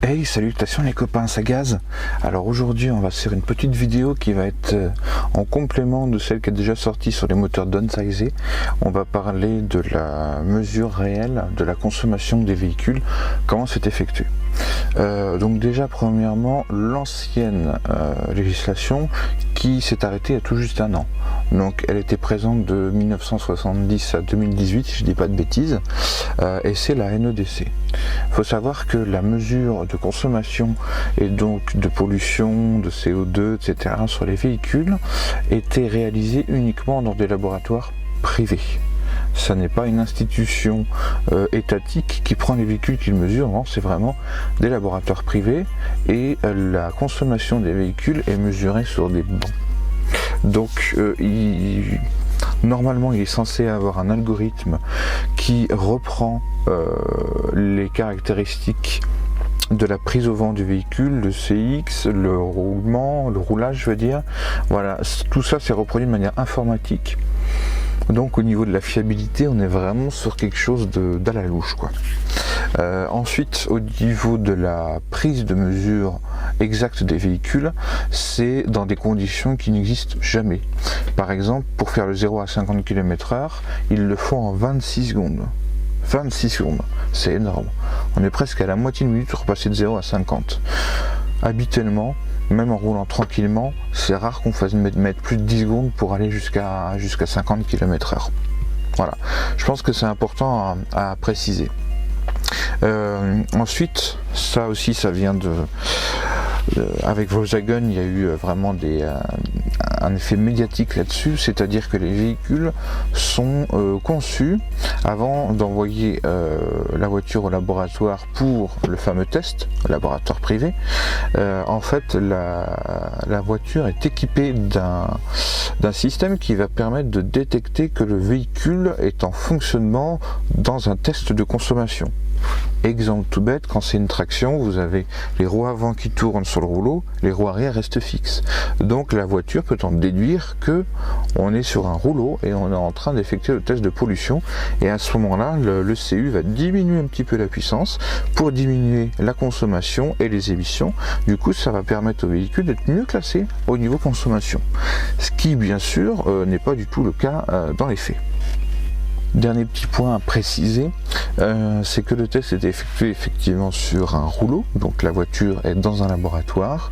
Hey, salutations les copains, ça gaz. Alors aujourd'hui on va faire une petite vidéo qui va être en complément de celle qui est déjà sortie sur les moteurs downsizés. On va parler de la mesure réelle de la consommation des véhicules, comment c'est effectué. Donc déjà premièrement l'ancienne législation qui s'est arrêtée il y a tout juste un an. Donc elle était présente de 1970 à 2018 si je dis pas de bêtises, et c'est la NEDC. Il faut savoir que la mesure de consommation et donc de pollution, de CO2, etc. sur les véhicules était réalisée uniquement dans des laboratoires privés. Ça n'est pas une institution étatique qui prend les véhicules qu'il mesure, non, c'est vraiment des laboratoires privés et la consommation des véhicules est mesurée sur des bancs. Donc normalement il est censé avoir un algorithme qui reprend les caractéristiques de la prise au vent du véhicule, le CX, le roulement, le roulage je veux dire, voilà, tout ça c'est reproduit de manière informatique. Donc au niveau de la fiabilité, on est vraiment sur quelque chose d'à la louche, quoi. Ensuite, au niveau de la prise de mesure exacte des véhicules, c'est dans des conditions qui n'existent jamais. Par exemple, pour faire le 0 à 50 km/h, ils le font en 26 secondes. 26 secondes, c'est énorme. On est presque à la moitié de minute pour passer de 0 à 50. Habituellement, même en roulant tranquillement, c'est rare qu'on fasse mettre plus de 10 secondes pour aller jusqu'à 50 km/h. Voilà, je pense que c'est important à préciser. Ensuite, ça aussi, ça vient avec Volkswagen, il y a eu vraiment un effet médiatique là-dessus, c'est-à-dire que les véhicules sont conçus avant d'envoyer la voiture au laboratoire pour le fameux test, laboratoire privé. En fait, la voiture est équipée d'un système qui va permettre de détecter que le véhicule est en fonctionnement dans un test de consommation. Exemple tout bête, quand c'est une traction, vous avez les roues avant qui tournent sur le rouleau, les roues arrière restent fixes. Donc la voiture peut en déduire que on est sur un rouleau et on est en train d'effectuer le test de pollution. Et à ce moment-là, le CU va diminuer un petit peu la puissance pour diminuer la consommation et les émissions. Du coup, ça va permettre au véhicule d'être mieux classé au niveau consommation. Ce qui, bien sûr, n'est pas du tout le cas dans les faits. Dernier petit point à préciser, c'est que le test est effectué effectivement sur un rouleau, donc la voiture est dans un laboratoire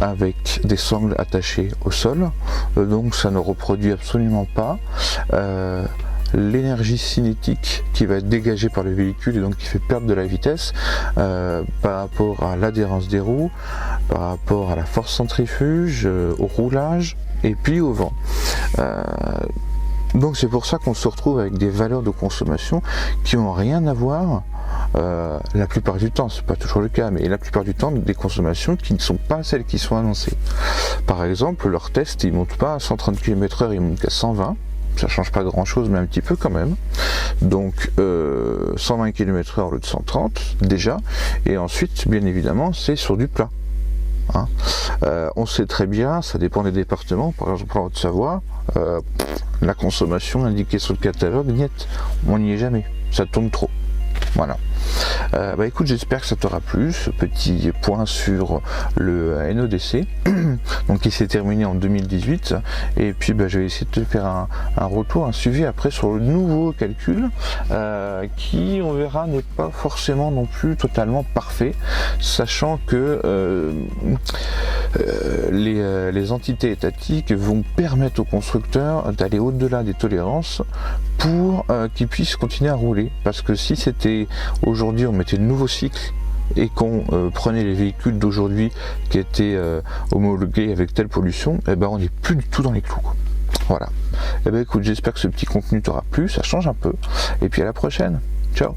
avec des sangles attachées au sol, donc ça ne reproduit absolument pas l'énergie cinétique qui va être dégagée par le véhicule et donc qui fait perdre de la vitesse par rapport à l'adhérence des roues, par rapport à la force centrifuge, au roulage et puis au vent. Donc c'est pour ça qu'on se retrouve avec des valeurs de consommation qui n'ont rien à voir, la plupart du temps, c'est pas toujours le cas, mais la plupart du temps des consommations qui ne sont pas celles qui sont annoncées. Par exemple, leur test, ils montent pas à 130 km/h, ils montent qu'à 120, ça change pas grand chose, mais un petit peu quand même. Donc 120 km/h au lieu de 130 déjà, et ensuite bien évidemment c'est sur du plat. Hein. On sait très bien, ça dépend des départements, par exemple en Haute-Savoie, la consommation indiquée sur le catalogue, niet, on n'y est jamais, ça tourne trop. Voilà. Bah écoute, j'espère que ça t'aura plu, ce petit point sur le NEDC, donc qui s'est terminé en 2018, et puis bah, je vais essayer de te faire un retour, un suivi après sur le nouveau calcul, qui on verra n'est pas forcément non plus totalement parfait, sachant que les entités étatiques vont permettre aux constructeurs d'aller au-delà des tolérances pour qu'ils puissent continuer à rouler, parce que si c'était aujourd'hui on mettait de nouveaux cycles et qu'on prenait les véhicules d'aujourd'hui qui étaient homologués avec telle pollution, et ben on n'est plus du tout dans les clous. Voilà. Et ben écoute, j'espère que ce petit contenu t'aura plu, ça change un peu, et puis à la prochaine. Ciao.